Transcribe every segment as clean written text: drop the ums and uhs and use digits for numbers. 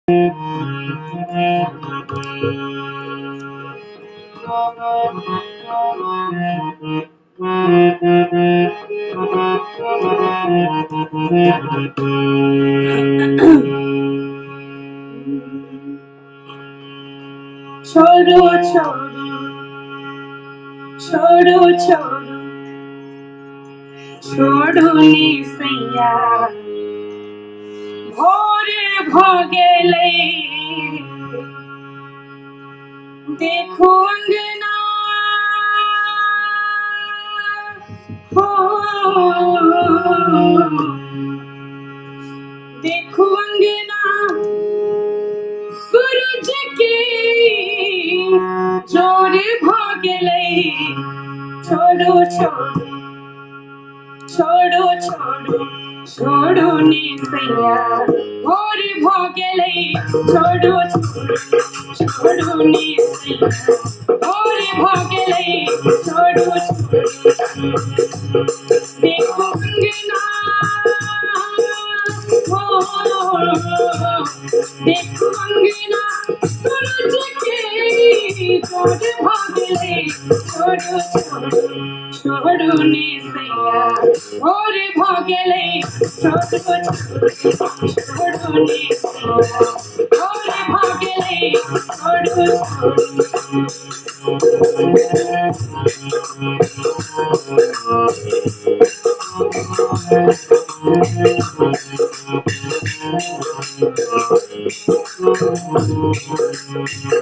छोड़ो छोड़ो छोड़ो छोड़ो छोड़ो निसैया भोरे भ गेलै देखो अंगना हो देखो अंगना सूरज के जोर भ गेलै छोड़ो छोड़ो छोड़ो छोड़ो छोड़ो निसैया भोर भ गेलै छोड़ो छोड़ो निसैया भोर भ गेलै छोड़ो देखो अंगना हो देखो अंगना सूरज के जोर भ गेलै छोड़ो छोड़ो निसैया भोर भ गेलै छोड़ो छोड़ो निसैया भोर भ गेलै छोड़ो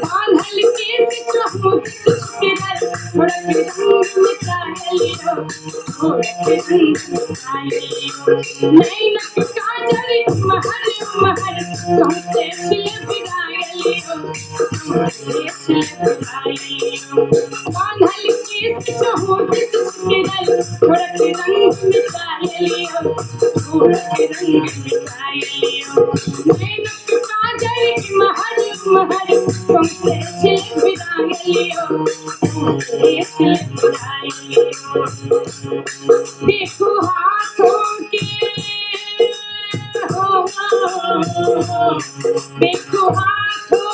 बांधल के चहुत के दर थोड़क मिटालियो थोड़क मिटालियो नैनक काजल महर महर तुमसे छिल बिगालियो तुमसे छिल बिगालियो बांधल के चहुत के दर थोड़क रंग मिटालियो थोड़क रंग मिटालियो नैनक काजल महर महर तुमसे छिल बिगालियो तुमसे छिल बिगालियो देखो हाथों के हो देखो हाथों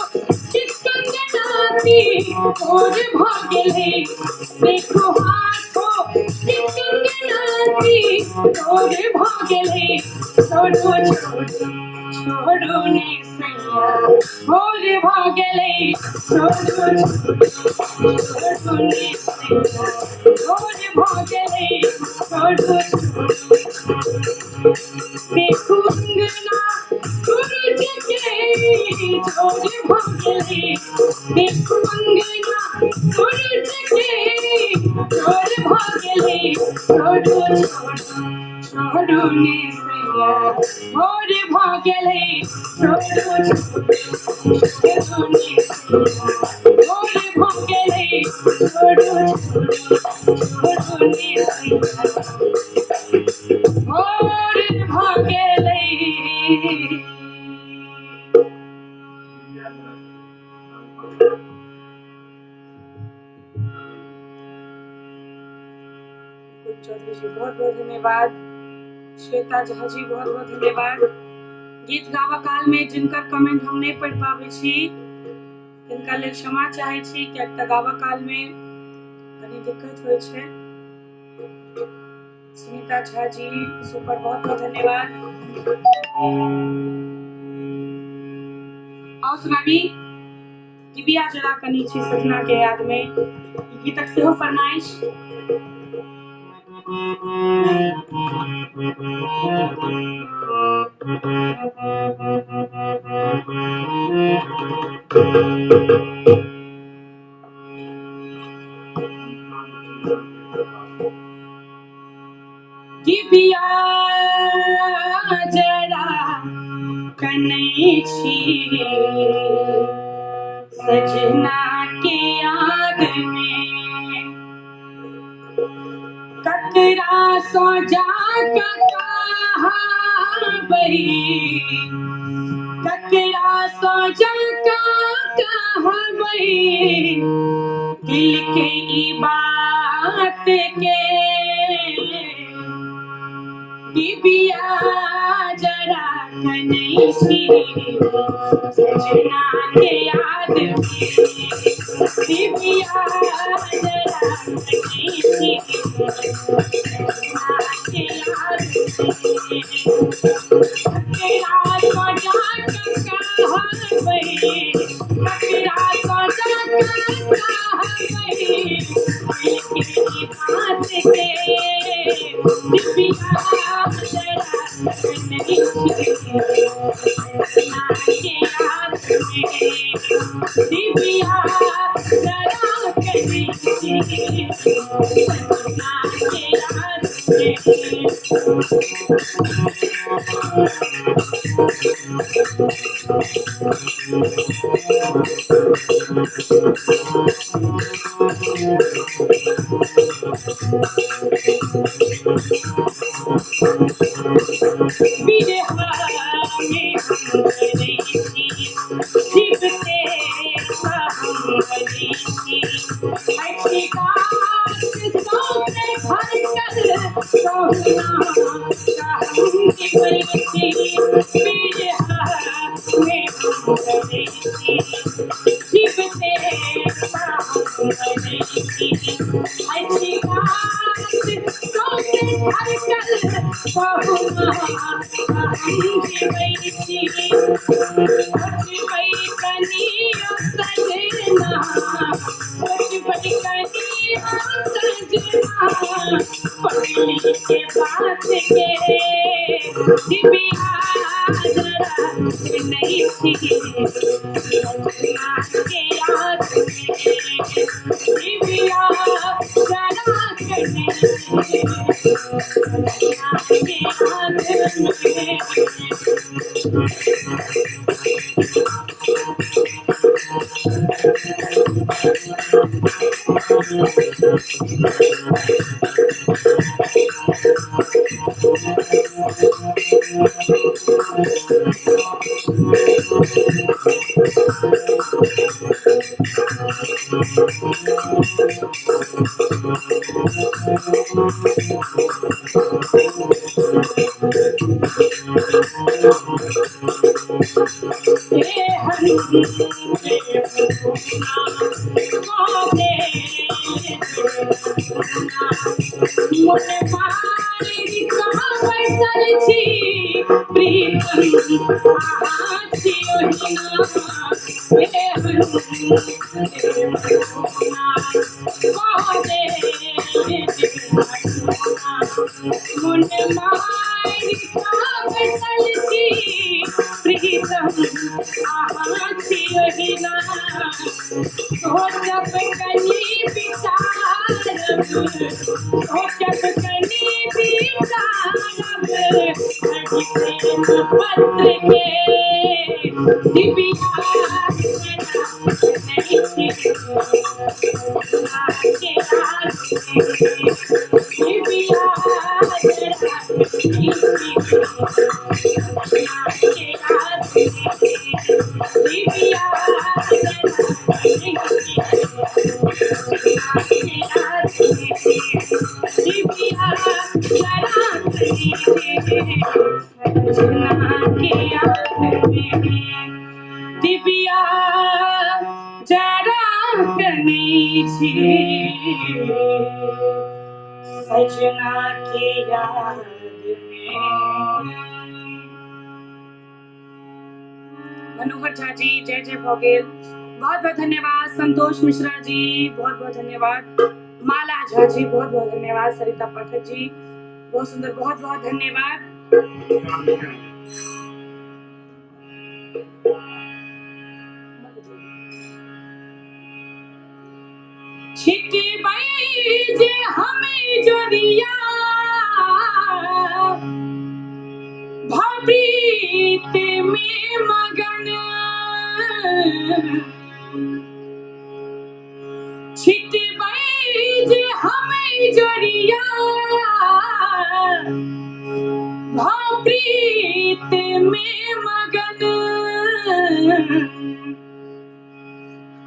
चिकनाती और भ गेलै देखो हाथों चिकनाती और भ गेलै छोड़ो छोड़ो निसैया भोर भ गेलै छोड़ो छोड़ो निसैया भोर भ गेलै छोड़ो देखो अंगना सूरज के जोर भ गेलै देखो अंगना सूरज के जोर भ गेलै छोड़ो छोड़ो निसैया भोर भ गेलै छोड़ो छोड़ो निसैया भोर भ गेलै छोड़ो छोड़ो निसैया भोर भ गेलै। चौधरी जी बहुत बहुत धन्यवाद। श्वेता झा जी बहुत बहुत धन्यवाद। गीत गावा काल में जिनकर कमेंट हम नहीं पढ़ पावे छी तिनका लेल क्षमा चाहे छी कि गावा काल में कनी दिक्कत होय छे। सुनीता झा जी सुपर बहुत बहुत धन्यवाद। और सुनाबी दिव्या जरा कनी छी सजना के याद में गीतक से हो फरमाइश दिव्या जरा कनी छी सजना के याद में ककरा सो जाके कहबई ककरा सो जाके कहबई दिल के ई बात के दिव्या जरा कनई छी सजना के याद में दिव्या जरा कनई छी सजना के याद में तेरा सजा कहाँ बही तेरा सजा कहाँ बही तेरी बात के दिव्या जरा नहीं सजना के याद में दिव्या जरा नहीं सजना के याद में सजना के याद में। मनोहर झा जी जय जय भोगेल बहुत बहुत धन्यवाद। संतोष मिश्रा जी बहुत बहुत धन्यवाद। माला झा जी बहुत बहुत धन्यवाद। सरिता पाठक जी बहुत सुंदर बहुत बहुत धन्यवाद। छिटी बाई जे हमें जोरिया भवरीत में मगन छिटी बाई जे हमें जोरिया भवरीत में मगन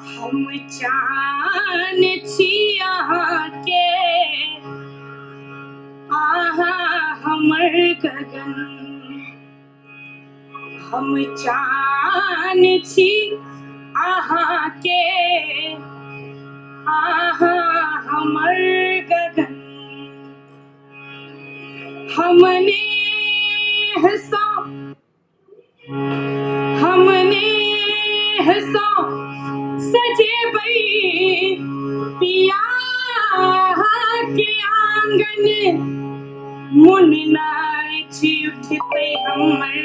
हम जान छी अहाँ के आहा हम हमर गगन हम चान छी आहा के आहा हमर गगन हमने हंसा सजेबै पिया के आंगन मुन नाच उठते हमर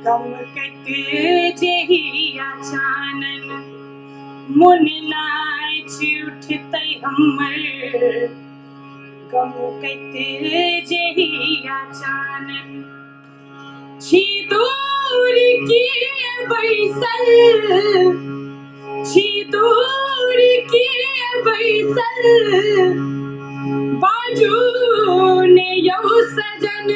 गम कते जहिया चानन मुन नाच उठते हमर गम कते जहिया चानन छी दूर की बैसल छी दूर की बैसल बाजू ने यौ सजन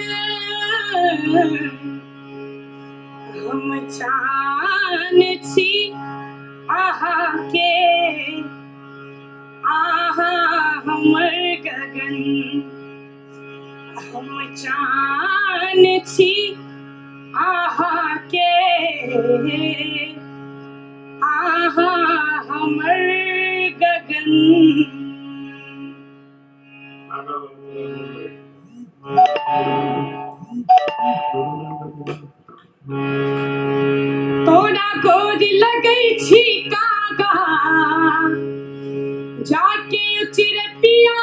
हम चान छी आहा के आहा हमर गगन हम चान छी आहा के आहा हमर गगन तोरा गोद लगै छी कागा जाके चिरपिया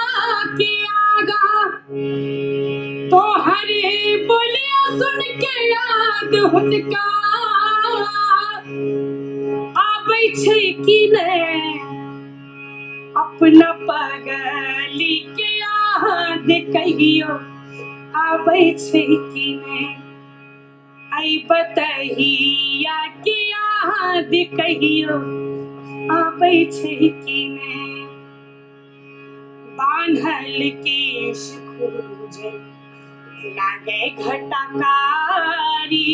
के आगा तोहरे बोलिया सुन के याद हुनका आबै छै कि नै अपना पगली के याद कहियो आबै छै कि नै आई बतहिया के याद कहियो आबै छै कि नै बान्हल केश खूजे लागे घटाकारी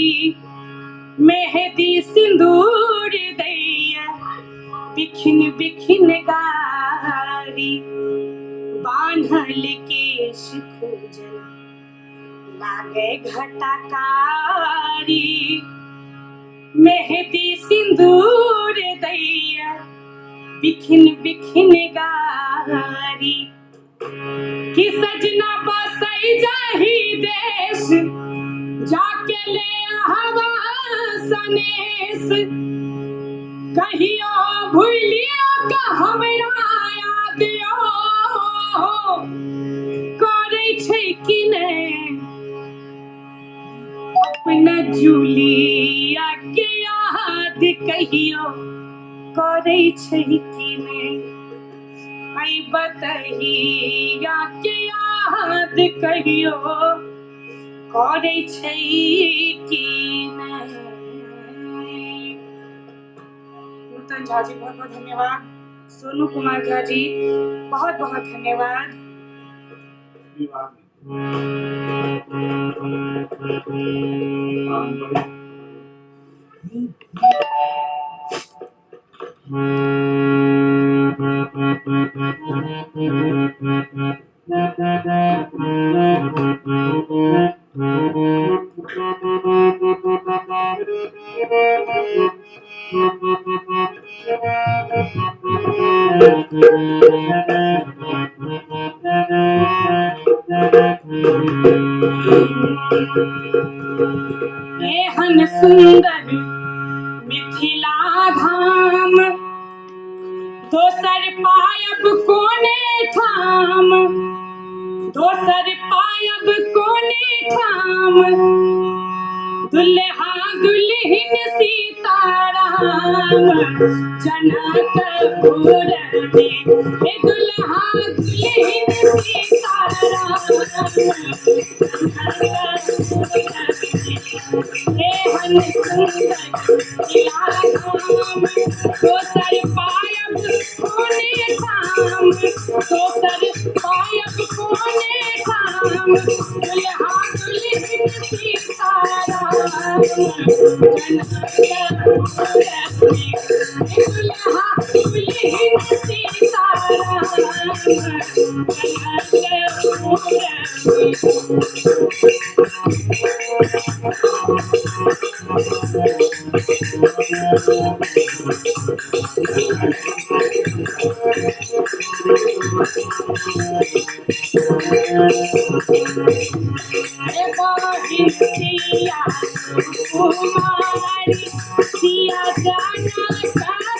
मेहदी सिंदूर दैया बिखिन बिखिन गारी बान्हल केश खूजे लागे घटाकारी मेहदी सिंदूर दैया बिखिन बिखिन गारी कि सजना बसई जाही देश जाके ले हवा सनेस कहियो भूलिया का हमरा याद करे छै कि नै अपना जूलिया के याद कहियो करे छै कि नै आई बतहिया के याद कहियो करे छै कि नै नूतन झा जी बहुत बहुत धन्यवाद सोनू कुमार झा जी बहुत बहुत धन्यवाद एहन सुंदर मिथिला धाम दोसर पायब कोने ठाम दोसर पायब कोने ठाम दुल्हा दुल्हिन सीताराम जनकपुर में हे दुल्हा दुल्हिन सीताराम एहन सुंदर मिथिला धाम दोसर पायब कोने ठाम दोसर पायब कोने ठाम दुल्हा दुल्हिन सीताराम दुल्हा दुल्हिन सीताराम सिया कुमारी सिया जाना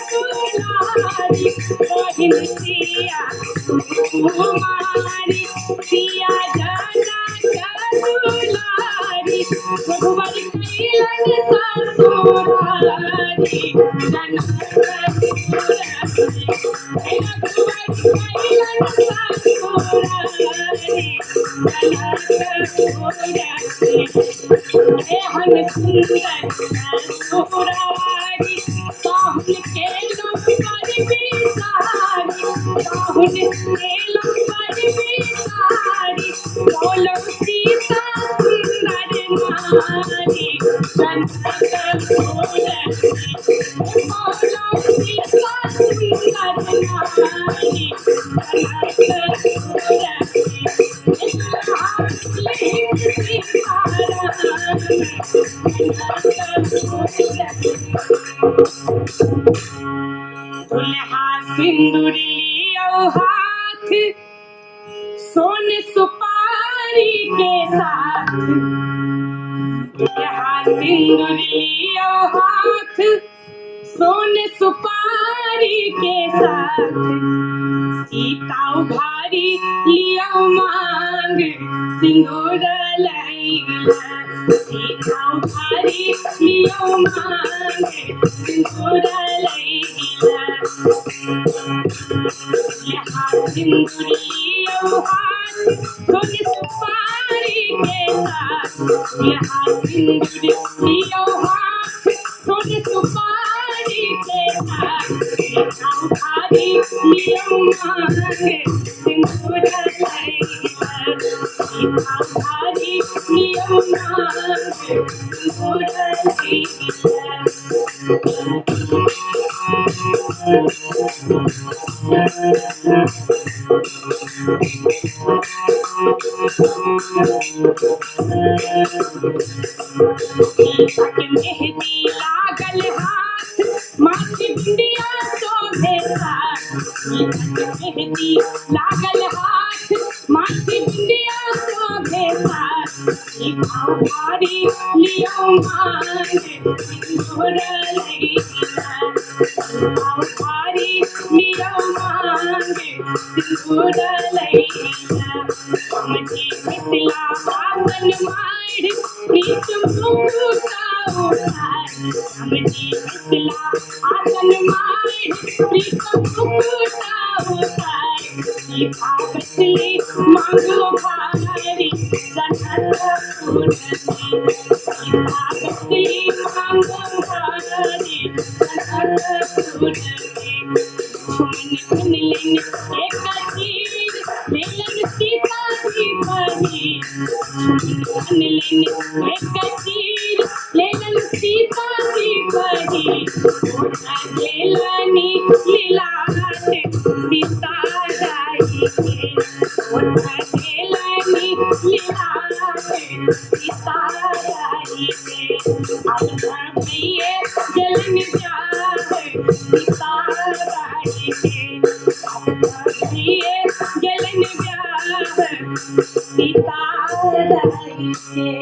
ससुरारी बहिन सिया कुमारी सिया जाना ससुरारी भगवान कैलन ससुरारी जाना ससुरारी भगवान कैलन ससुरारी जाना ससुरारी हन सुंदर ससुरारी साहुल के लोग पर बिसारी साहुल के लोग पर बिसारी बोलो सीता सुंदर नारी जनक ससुरारी बोलो सीता सुंदर नारी जनक दुल्हा सिंदूर लियो हाथ सोन सुपारी के साथ दुल्हा सिंदूर लियो हाथ सोन सुपारी के साथ सीता उघारी लियो मांग सिंदूर लैला सीता उघारी लियो मांग सिंदूर लैला यहाँ सिंदूर लियो हाथ सोन सुपारी के साथ यहाँ सिंदूर लियो हाथ सोन सुपारी के साथ सीता उघारी लियो मांग सिंदूर लैला सीता उघारी लियो मांग सिंदूर लैला मेहंदी लागल हाथ माथे बिंदिया शोभे साथ मेहंदी लागल हाथ माथे बिंदिया शोभे साथ सीता उघारी लियो मांग सिंदूर लैला सीता उघारी लियो मांग सिंदूर लैला मुझे मिथिला आसन मार प्रीतम मुकुटा उठार मुझे मिथिला आसन मार प्रीतम मुकुटा उठार सीता बसली मांगो भारी जनक पुरती सीता बसली मांगो भारी जनक पुरती छुमन लेन एक तीर लेलन सीता की परी छुमन लेन एक तीर लेलन सीता की परी ओढ़ा लेलनी लीलाट सीता राई के ओढ़ा लेलनी लीलाट सीता राई के अब भैये जलन जाए सीता राई के जलन जाए सीता राई के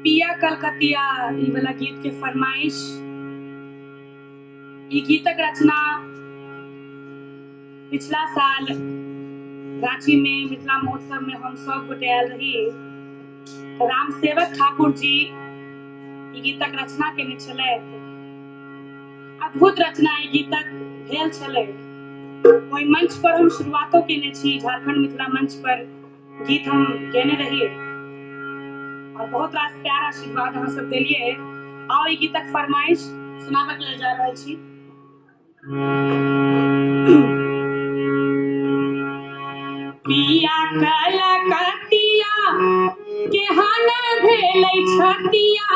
पिया कलकतिया ई वाला गीत के फरमाइश ई गीतक रचना पिछला साल रांची में मिथिला महोत्सव में हम सब गोटे आयल रही राम सेवक ठाकुर जी ई गीतक रचना केने छलै अद्भुत रचना ई गीतक भेल छलै ओहि मंच पर हम शुरुआतो केने छी झारखंड मिथिला मंच पर गीत हम केने रहिए और बहुत रास प्यार आशीर्वाद अहाँ सब देलिए और ई गीतक फरमाइश सुनाबक लेल जा रहल छी पिया कलकतिया केहन भेलै छतिया,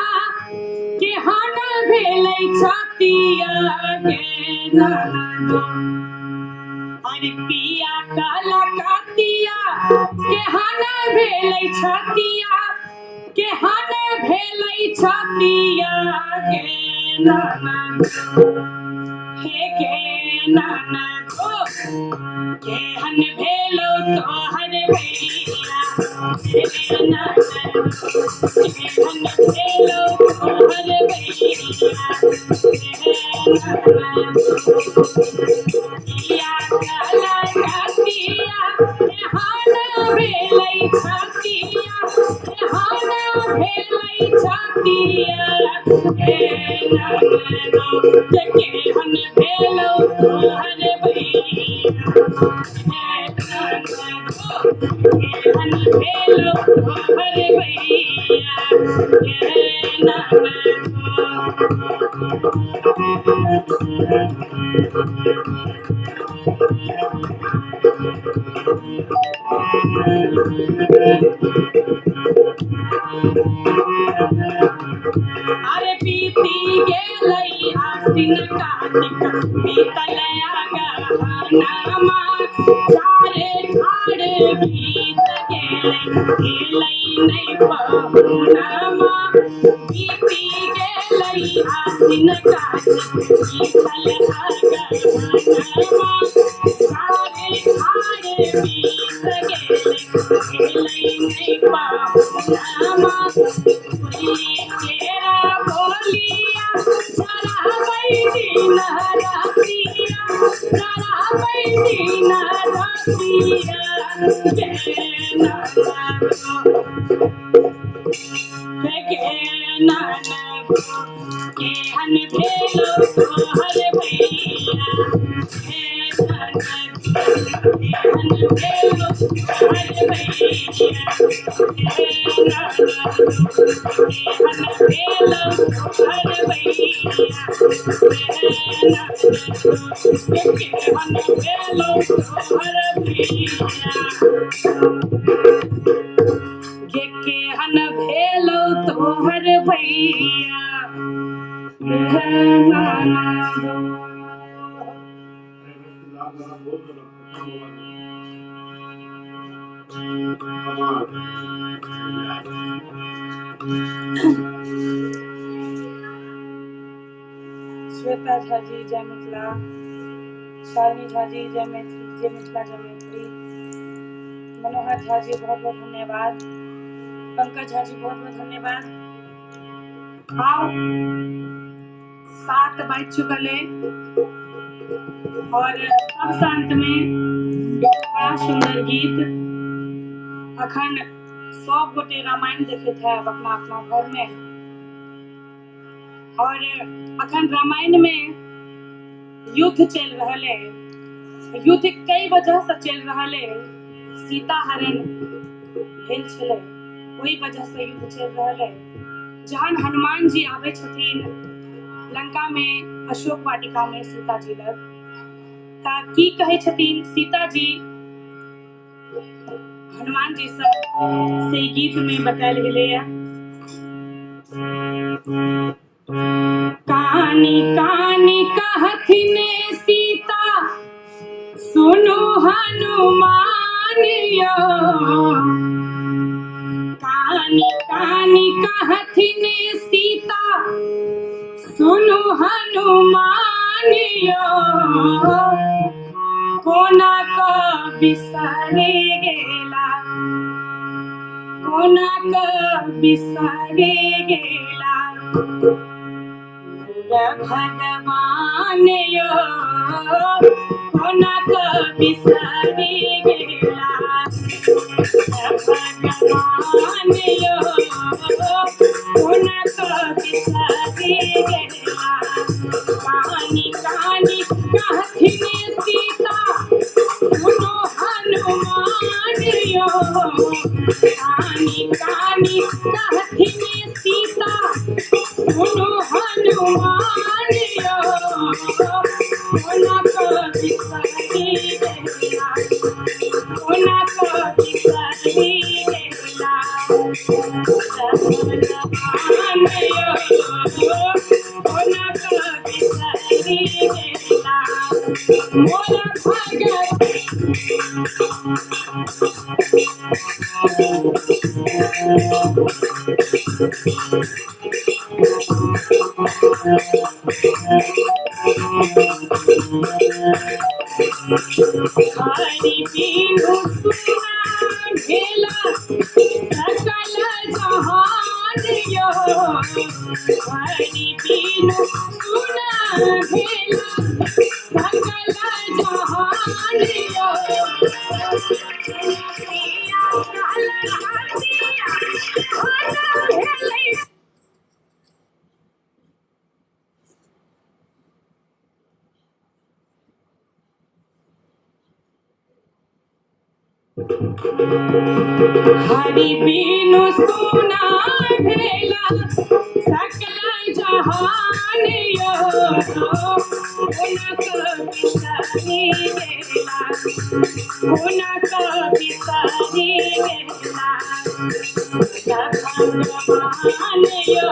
केहन भेलै छतिया गे ननदो। अरे पिया कलकतिया केहन भेलै छतिया, केहन भेलै छतिया गे ननदो। हे गे ननदो केहन भेलौ तोहर भैया, हे गे ननदो केहन भेलौ तोहर भैया, हे ननदो। पिया कलकतिया केहन भेलै छतिया, केहन भेलै छतिया हे ननदो। केहन भेलौ तोहर भैया, हे ननदो केहन भेलौ तोहर भैया, हे ननदो। अरे बीती गेलै आसिन कार्तिक बीतल अगहनमा, चारे ठाढ़ बीत गेलै नहि पहुनमा। बीती गेलै आसिन कार्तिक बीतल अगहनमा, चारे ठाढ़ बीत गेलै नहि पहुनमा। केरा बोलिया चढ़ाबै दिन रातिया, चढ़ाबै दिन रातिया गे ननदो। गे ननदो केहन भेलौ तोहर भैया, हे ननदो केहन भेलौ तोहर भैया, हे ननदो केहन भेलौ तोहर भैया, हे ननदो केहन भेलौ तोहर भैया। गे केहन भेलौ तोहर भैया, हे ननदो। श्वेता झा जी जय मिथिला, शालिनी झा जी जय मिथिला जय मैथिली, मनोहर झा जी बहुत बहुत धन्यवाद, पंकज झा जी बहुत बहुत धन्यवाद। आओ 7 बज चुकल है और सब शांत में बड़ा सुंदर गीत। अखन सब गोटे रामायण देखते हैं अपना अपना घर में, और अखन रामायण में युद्ध चल रहा है। युद्ध कई वजह से चल रहा है, सीता हरण भेल छले वही वजह से युद्ध चल रहा है। जहन हनुमान जी आवे छथिन लंका में अशोक वाटिका में सीता जी लग, ता की कहे छथिन सीता जी हनुमान जी से गीत में बतायल गेले है। कानी कानी कहथिन सीता सुनु हनुमान यो, कानी कानी कहथिन सीता सुनु हनुमान यो, कोना को बिसरे गेला, कोना को बिसरे गेला भगवान यो, कोना को बिसरे गेला भगवान यो, कोना को बिसरे गेला। कानी कानी कहथिन सीता सुनो हनुमान यो, कानी कानी कहथिन सीता सुनो हनुमान यो, कोना हरि बिनु सुना भेला सकल जहान यो, हरि बिनु सुना भेला सकल जहान यो। पिया काल हाथिया खाना भेलै हरि बिनु सुना भेला सकल जहान यो, हुनक बिसरि गेला, हुनक बिसरि गेला भगवान यो,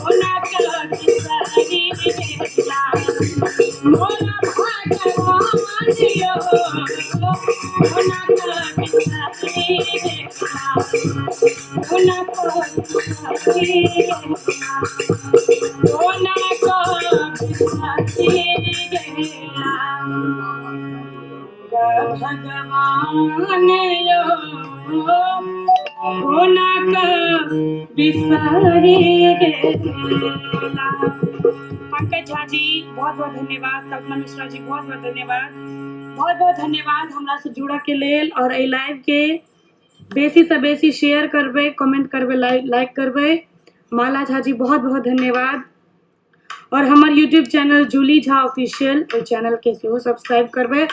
हुनक बिसरि गेला मोर भगवान यो, हुनक बिसरि गेला, हुनक बिसरि गेला, हुनक बिसरि गेला भगवान यो, हुनक बिसरि गेला। पंकज झा जी बहुत बहुत धन्यवाद, कल्पना मिश्रा जी बहुत बहुत धन्यवाद, बहुत बहुत धन्यवाद हमरा से जुड़े के लेल। और ए लाइव के बेसी से बेसी शेयर करबे, कमेंट करबे, लाइक करबे। माला झा जी बहुत बहुत धन्यवाद। और हमार YouTube channel Julie Jha official, channel के सेहो सब्सक्राइब करबे।